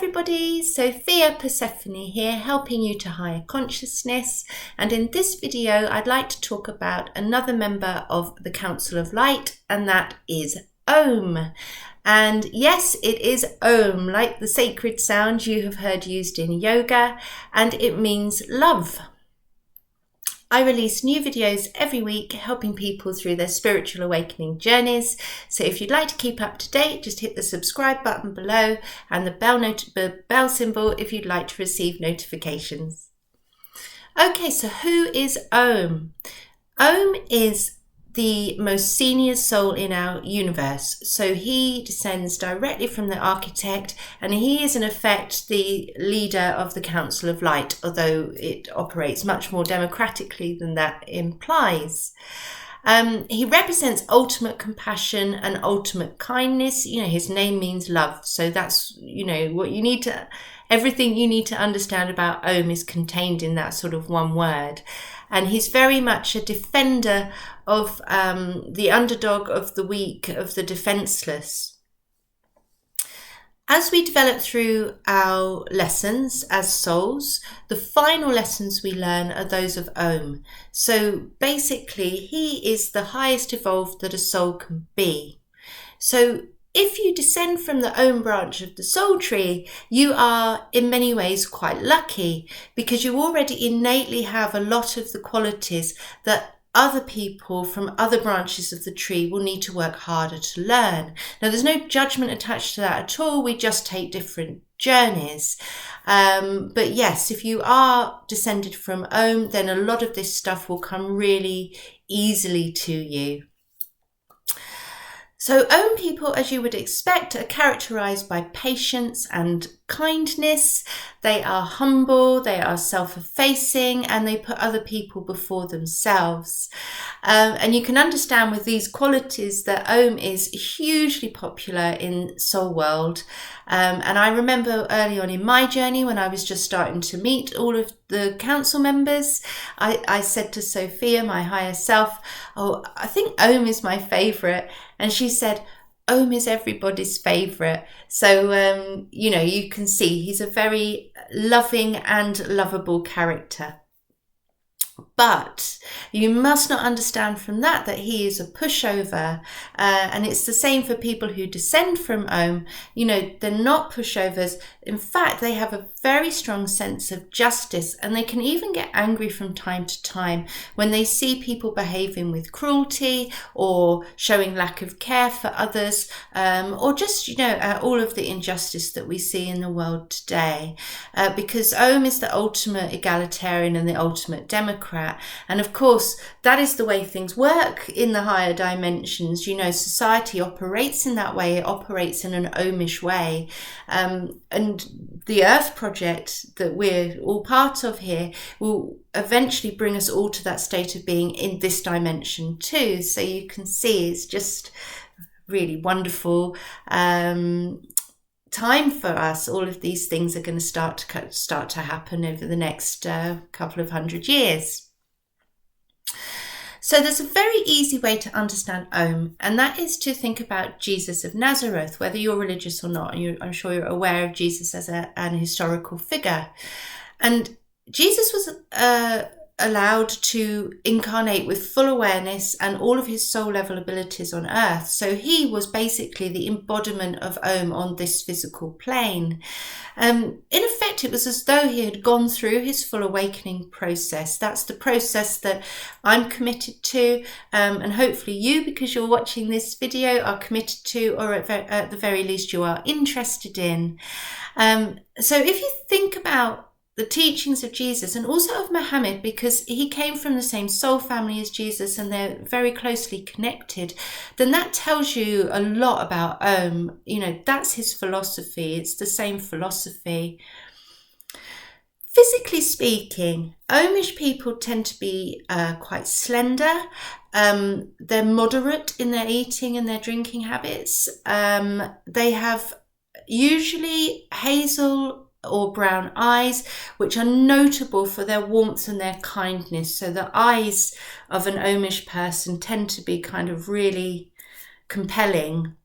everybody, Sophia Persephone here, helping you to higher consciousness, and in this video I'd like to talk about another member of the Council of Light, and that is Om. And yes, it is Om, like the sacred sound you have heard used in yoga, and it means love. I release new videos every week helping people through their spiritual awakening journeys. So if you'd like to keep up to date, just hit the subscribe button below and the bell symbol if you'd like to receive notifications. Okay, so who is Om? Om is the most senior soul in our universe. So he descends directly from the architect, and he is in effect the leader of the Council of Light, although it operates much more democratically than that implies. He represents ultimate compassion and ultimate kindness. His name means love. So that's, what you need to, everything you need to understand about Om is contained in that sort of one word. And he's very much a defender of the underdog, of the weak, of the defenseless. As we develop through our lessons as souls, the final lessons we learn are those of Om. So basically, he is the highest evolved that a soul can be. So if you descend from the Om branch of the soul tree, you are in many ways quite lucky, because you already innately have a lot of the qualities that other people from other branches of the tree will need to work harder to learn. Now, there's no judgment attached to that at all. We just take different journeys. But yes, if you are descended from Om, then a lot of this stuff will come really easily to you. So Om people, as you would expect, are characterized by patience and kindness. They are humble, they are self-effacing, and they put other people before themselves. And you can understand with these qualities that Om is hugely popular in soul world. And I remember early on in my journey, when I was just starting to meet all of the council members, I said to Sophia, my higher self, "Oh, I think Om is my favourite." And she said, "Om is everybody's favourite." So, you can see he's a very loving and lovable character. But you must not understand from that he is a pushover. And it's the same for people who descend from Om. They're not pushovers. In fact, they have a very strong sense of justice, and they can even get angry from time to time when they see people behaving with cruelty or showing lack of care for others, or just, all of the injustice that we see in the world today. Because Om is the ultimate egalitarian and the ultimate democrat. And of course, that is the way things work in the higher dimensions. Society operates in that way. It operates in an Omish way. And the Earth Project that we're all part of here will eventually bring us all to that state of being in this dimension too. So you can see it's just really wonderful time for us. All of these things are going to start to happen over the next couple of hundred years. So there's a very easy way to understand Om, and that is to think about Jesus of Nazareth, whether you're religious or not. I'm sure you're aware of Jesus as an historical figure. And Jesus was allowed to incarnate with full awareness and all of his soul level abilities on earth. So he was basically the embodiment of Om on this physical plane. In effect, it was as though he had gone through his full awakening process. That's the process that I'm committed to, and hopefully you, because you're watching this video, are committed to, or at the very least you are interested in. So if you think about the teachings of Jesus, and also of Muhammed, because he came from the same soul family as Jesus and they're very closely connected, then that tells you a lot about Om. That's his philosophy. It's the same philosophy. Physically speaking, Omish people tend to be quite slender. They're moderate in their eating and their drinking habits. They have usually hazel or brown eyes, which are notable for their warmth and their kindness. So the eyes of an Omish person tend to be kind of really compelling.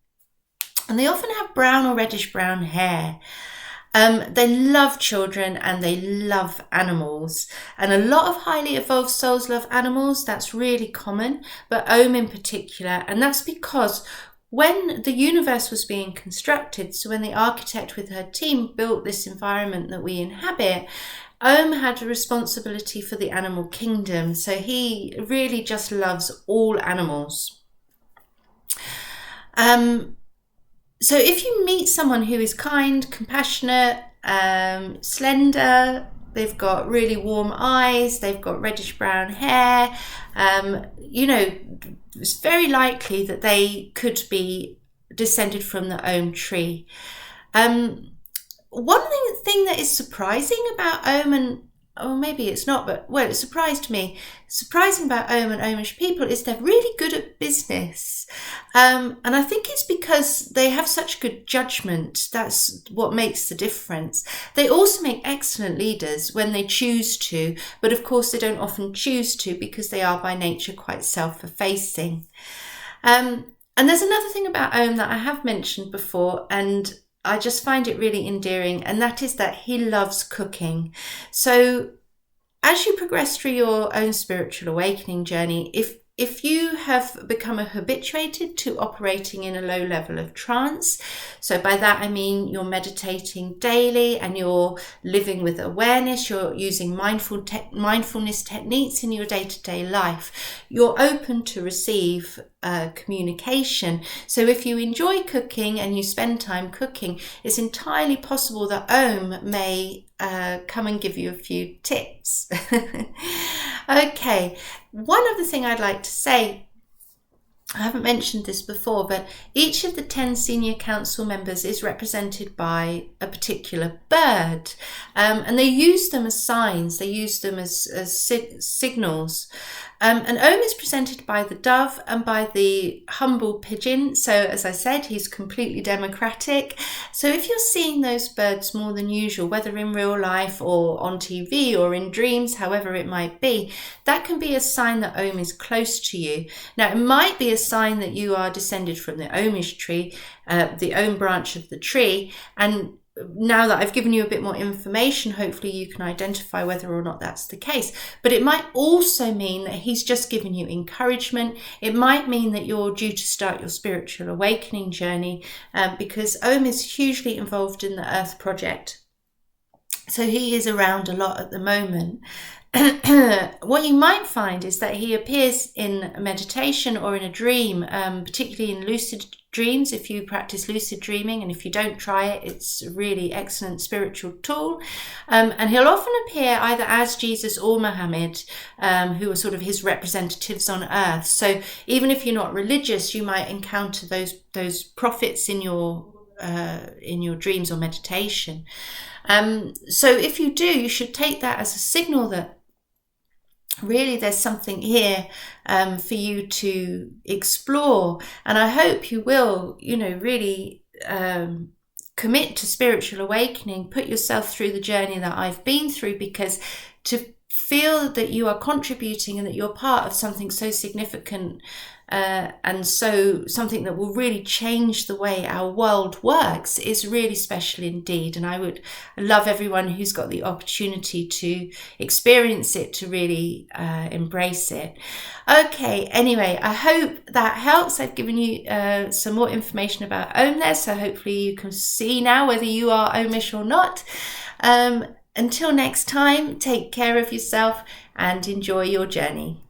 And they often have brown or reddish brown hair. They love children and they love animals. And a lot of highly evolved souls love animals. That's really common, but Om in particular. And that's because when the universe was being constructed, so when the architect with her team built this environment that we inhabit, Om had a responsibility for the animal kingdom. So he really just loves all animals. So if you meet someone who is kind, compassionate, slender, they've got really warm eyes, they've got reddish brown hair, it's very likely that they could be descended from the Om tree. One thing that is surprising about Om, or maybe it's not, but well, it surprised me. Surprising about Om and Omish people is they're really good at business. And I think it's because they have such good judgment. That's what makes the difference. They also make excellent leaders when they choose to, but of course they don't often choose to because they are by nature quite self-effacing. And there's another thing about Om that I have mentioned before, and I just find it really endearing, and that is that he loves cooking. So as you progress through your own spiritual awakening journey, if you have become habituated to operating in a low level of trance, so by that I mean you're meditating daily and you're living with awareness, you're using mindfulness techniques in your day-to-day life, you're open to receive communication. So if you enjoy cooking and you spend time cooking, it's entirely possible that Om may come and give you a few tips. Okay, one other thing I'd like to say, I haven't mentioned this before, but each of the 10 senior council members is represented by a particular bird, and they use them as signs, they use them as signals. And Om is presented by the dove and by the humble pigeon. So as I said, he's completely democratic. So if you're seeing those birds more than usual, whether in real life or on TV or in dreams, however it might be, that can be a sign that Om is close to you. Now, it might be a sign that you are descended from the Omish tree, the Om branch of the tree, and now that I've given you a bit more information, hopefully you can identify whether or not that's the case. But it might also mean that he's just given you encouragement. It might mean that you're due to start your spiritual awakening journey, because Om is hugely involved in the Earth Project. So he is around a lot at the moment. What you might find is that he appears in meditation or in a dream, particularly in lucid dreams if you practice lucid dreaming, and if you don't try it, it's a really excellent spiritual tool. And he'll often appear either as Jesus or Muhammed, who are sort of his representatives on earth. So even if you're not religious, you might encounter those prophets in your dreams or meditation. So if you do, you should take that as a signal that really there's something here for you to explore. And I hope you will, really commit to spiritual awakening, put yourself through the journey that I've been through, because to feel that you are contributing and that you're part of something so significant, and so something that will really change the way our world works, is really special indeed. And I would love everyone who's got the opportunity to experience it to really embrace it. Okay, anyway, I hope that helps. I've given you some more information about Om there, so hopefully you can see now whether you are Omish or not. Until next time, take care of yourself and enjoy your journey.